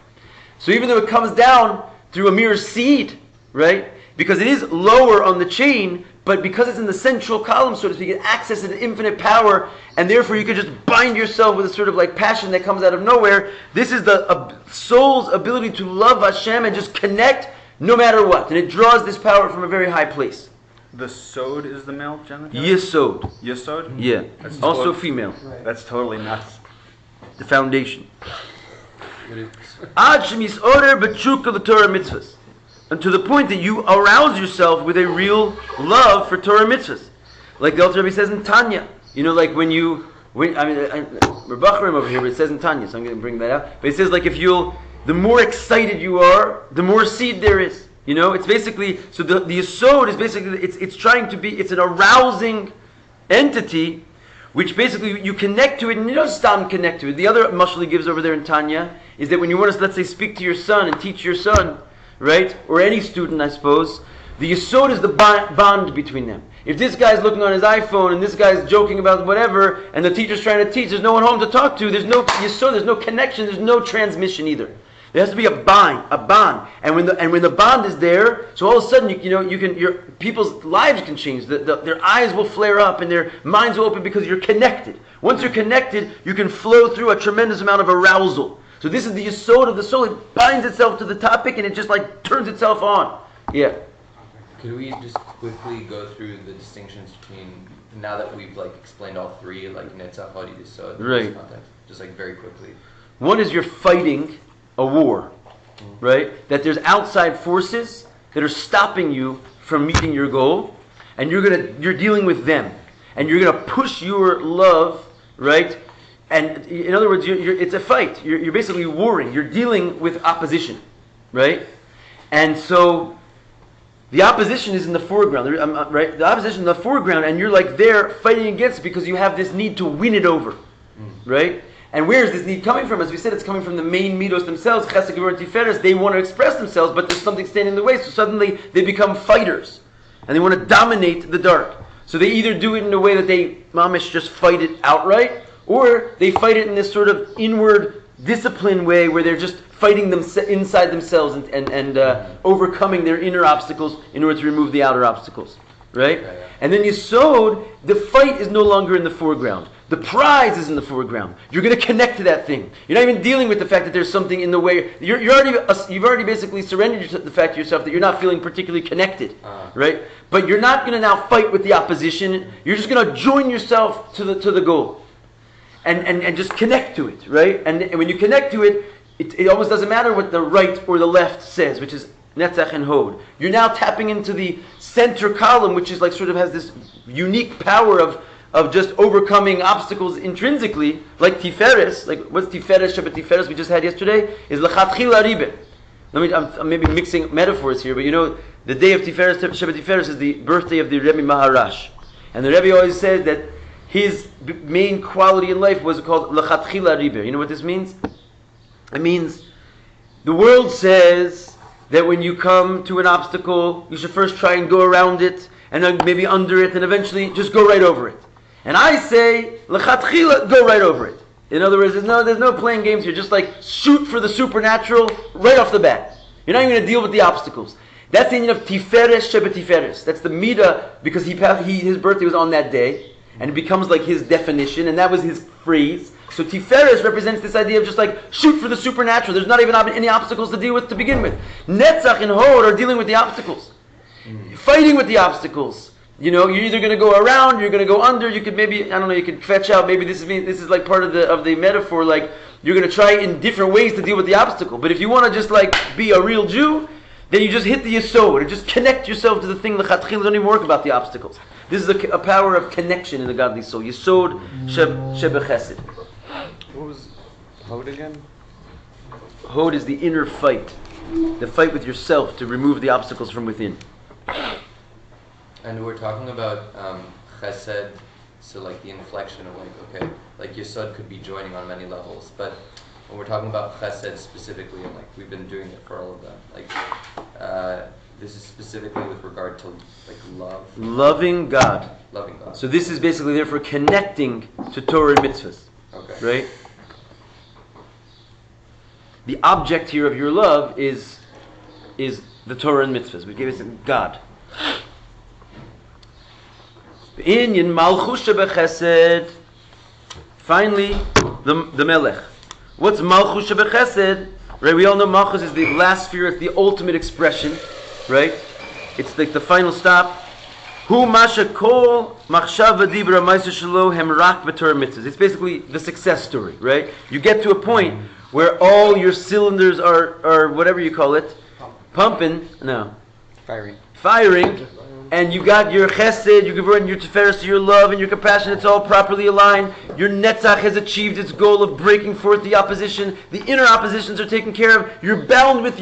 So even though it comes down through a mere seed, right? Because it is lower on the chain, but because it's in the central column, so to speak, it accesses an infinite power, and therefore you can just bind yourself with a sort of like passion that comes out of nowhere. This is the soul's ability to love HaShem and just connect no matter what. And it draws this power from a very high place. The sod is the male genital? Yesod. Yesod? Yeah. That's Also totally- female. That's totally nuts. The foundation. Ad shemis order b'tshuka l'Torah mitzvahs. And to the point that you arouse yourself with a real love for Torah mitzvahs. Like the Alter Rebbe says in Tanya. You know, like we're Bachrim over here, but it says in Tanya, so I'm going to bring that out. But it says like the more excited you are, the more seed there is. You know, it's basically, so the yesod is basically, it's trying to be, it's an arousing entity, which basically you connect to it, and you don't stop connect to it. The other mashal he gives over there in Tanya is that when you want to, let's say, speak to your son and teach your son, right, or any student, I suppose, the yesod is the bond between them. If this guy's looking on his iPhone and this guy's joking about whatever, and the teacher's trying to teach, there's no one home to talk to, there's no yesod, there's no connection, there's no transmission either. There has to be a bond, and when the bond is there, so all of a sudden your people's lives can change. Their eyes will flare up and their minds will open because you're connected. Once you're connected, you can flow through a tremendous amount of arousal. So this is the yesod of the soul. It binds itself to the topic and it just like turns itself on. Yeah. Could we just quickly go through the distinctions between, now that we've like explained all three, like Netzach, Hod, Yesod, in Right. this context, just like very quickly. One is you're fighting a war, right? That there's outside forces that are stopping you from meeting your goal, and you're dealing with them, and you're gonna push your love, right? And in other words, it's a fight. You're basically warring. You're dealing with opposition, right? And so the opposition is in the foreground, right? The opposition in the foreground, and you're like there fighting against it because you have this need to win it over, right? And where is this need coming from? As we said, it's coming from the main middos themselves, Chesed, Gevurah, and Tiferes. They want to express themselves, but there's something standing in the way, so suddenly they become fighters, and they want to dominate the dark. So they either do it in a way that they, mamish, just fight it outright, or they fight it in this sort of inward discipline way where they're just fighting them inside themselves and overcoming their inner obstacles in order to remove the outer obstacles, right? And then Yesod, the fight is no longer in the foreground. The prize is in the foreground. You're going to connect to that thing. You're not even dealing with the fact that there's something in the way. You've already basically surrendered the fact to yourself that you're not feeling particularly connected, right? But you're not going to now fight with the opposition. You're just going to join yourself to the goal, and just connect to it, right? And when you connect to it, it almost doesn't matter what the right or the left says, which is Netzach and Hod. You're now tapping into the center column, which is like sort of has this unique power of just overcoming obstacles intrinsically, like Tiferes. Like what's Tiferes, Shabbat Tiferes we just had yesterday, is L'chatchila Ribe. I'm maybe mixing metaphors here, but you know, the day of Tiferes, Shabbat Tiferes, is the birthday of the Rebbe Maharash. And the Rebbe always said that his main quality in life was called L'chatchila Ribe. You know what this means? It means the world says that when you come to an obstacle, you should first try and go around it, and then maybe under it, and eventually just go right over it. And I say, l'chatchila, go right over it. In other words, there's no playing games here. Just like shoot for the supernatural right off the bat. You're not even going to deal with the obstacles. That's the meaning of Tiferes Shabbat Tiferes. That's the midah, because his birthday was on that day, and it becomes like his definition, and that was his phrase. So Tiferes represents this idea of just like shoot for the supernatural. There's not even any obstacles to deal with to begin with. Netzach and Hod are dealing with the obstacles, fighting with the obstacles. You know, you're either going to go around, you're going to go under. You could maybe, I don't know, you could fetch out. Maybe this is like part of the metaphor. Like you're going to try in different ways to deal with the obstacle. But if you want to just like be a real Jew, then you just hit the Yesod and just connect yourself to the thing. L'chatchila, don't even work about the obstacles. This is a power of connection in the godly soul. Yesod Shebe Chesed. What was Hod again? Hod is the inner fight, the fight with yourself to remove the obstacles from within. And we're talking about Chesed, so like the inflection of like, okay, like Yesod could be joining on many levels, but when we're talking about Chesed specifically, and like we've been doing it for all of them, like this is specifically with regard to like love. Loving God. Loving God. So this is basically therefore connecting to Torah and mitzvahs. Okay. Right? The object here of your love is the Torah and mitzvahs. We gave it God. Inyan Malchus Shebechesed. Finally, the Melech. What's Malchus Shebechesed? Right, we all know Malchus is the last sphere, it's the ultimate expression, right? It's like the final stop. Hu Masha Kol Machshava Dibra Ma'aser Shelo Hem Rak B'Torah Mitzvahs. It's basically the success story, right? You get to a point where all your cylinders are whatever you call it, pumping. No, firing. And you got your chesed, your gevurah, and your tiferes, your love, and your compassion. It's all properly aligned. Your netzach has achieved its goal of breaking forth the opposition. The inner oppositions are taken care of. You're bound with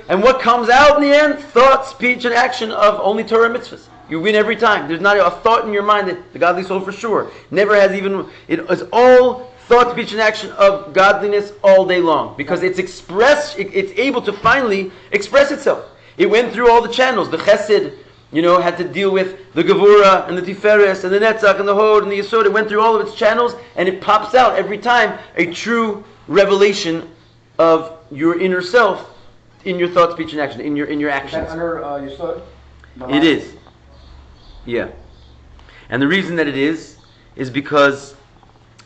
and what comes out in the end? Thought, speech, and action of only Torah mitzvahs. You win every time. There's not a thought in your mind that the godly soul for sure never has even. It is all thought, speech, and action of godliness all day long because it's expressed. It's able to finally express itself. It went through all the channels. The chesed, had to deal with the Gevurah and the Tiferes and the Netzach and the Hod and the Yesod. It went through all of its channels and it pops out every time a true revelation of your inner self in your thought, speech, and action, in your actions. Is that under Yesod? It is. Yeah. And the reason that it is because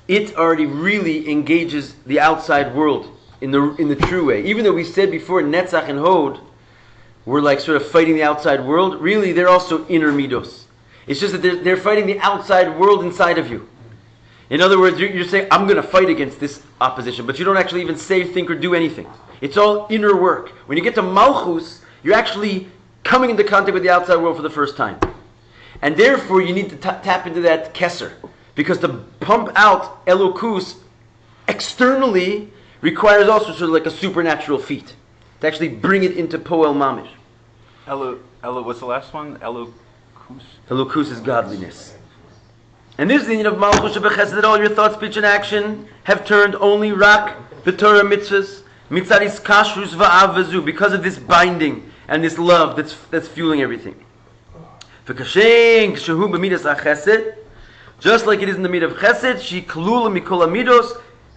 it already really engages the outside world in the true way. Even though we said before Netzach and Hod were like sort of fighting the outside world, really they're also inner middos. It's just that they're fighting the outside world inside of you. In other words, you're saying, I'm going to fight against this opposition, but you don't actually even say, think, or do anything. It's all inner work. When you get to Malchus, you're actually coming into contact with the outside world for the first time. And therefore, you need to tap into that Kesser. Because to pump out Elokus externally requires also sort of like a supernatural feat. To actually bring it into Poel Mamish. What's the last one? Elokus. Elokus is godliness. And this is the union of Malchus Shebechesed, that all your thoughts, speech, and action have turned only rak the Torah mitzvahs, mitzaris kashrus va'av v'zu, because of this binding and this love that's fueling everything. V'kashen kshehu b'midas ha'chesed, just like it is in the midah of chesed, she klula mikol ha'midos,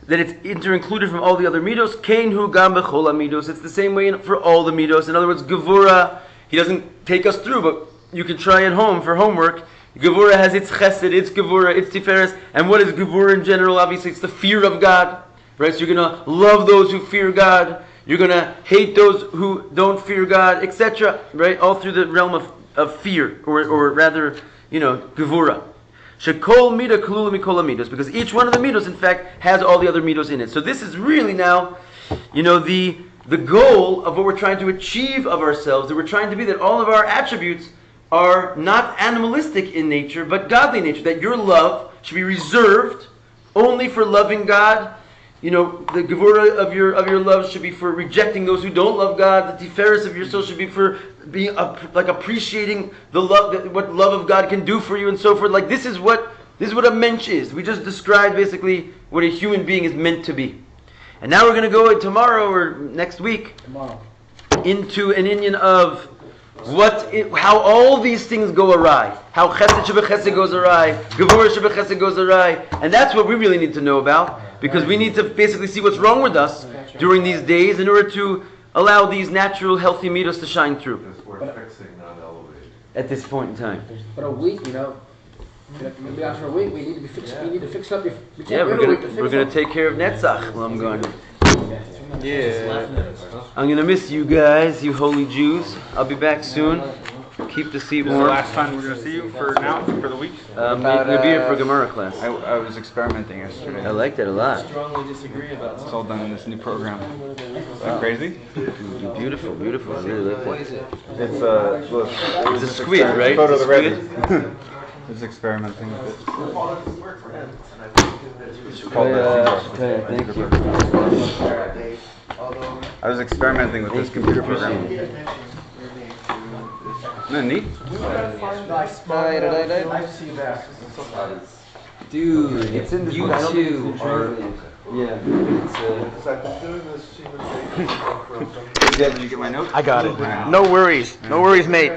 that it's inter-included from all the other midos, kein hu gam b'chol ha'midos. It's the same way for all the midos. In other words, gevura, he doesn't take us through, but you can try at home for homework. Gevura has its chesed, its gevura, its tiferes. And what is gevura in general? Obviously, it's the fear of God. Right? So you're going to love those who fear God. You're going to hate those who don't fear God, etc. Right? All through the realm of fear, or rather, gevura. Shekol midah kalula mikol midos, because each one of the midos, in fact, has all the other midos in it. So this is really now, the goal of what we're trying to achieve of ourselves, that we're trying to be, that all of our attributes are not animalistic in nature, but godly nature. That your love should be reserved only for loving God. The gevura of your love should be for rejecting those who don't love God. The tiferes of your soul should be for being appreciating the love, what love of God can do for you, and so forth. Like this is what a mensch is. We just described basically what a human being is meant to be. And now we're going to go tomorrow or next week into an inyan of how all these things go awry, how chesed shebechesed goes awry, gevura shebechesed goes awry, and that's what we really need to know about, because we need to basically see what's wrong with us during these days in order to allow these natural, healthy midos to shine through. Because we're fixing, not elevating. At this point in time. But a week, maybe after a week, we need to be fixed. We need to fix up. We're gonna take care of Netzach while I'm gone. Yeah. I'm gonna miss you guys, you holy Jews. I'll be back soon. Keep the seat This is the warm. last time we're going to see you for the week. We'll be here for Gemara class. I was experimenting yesterday. I liked it a lot. Strongly disagree about It's all done in this new program. Is that crazy? Beautiful. I really like it. It's look. It's a squid, right? Photo of the Squid? Rabbi. I was experimenting with it. Thank you. I was experimenting with this computer program. Isn't that neat? Dude, It's in this you book. I don't think two it's are. in Yeah. Because I've been doing this human being Did you get my note? I got it. No worries, mate.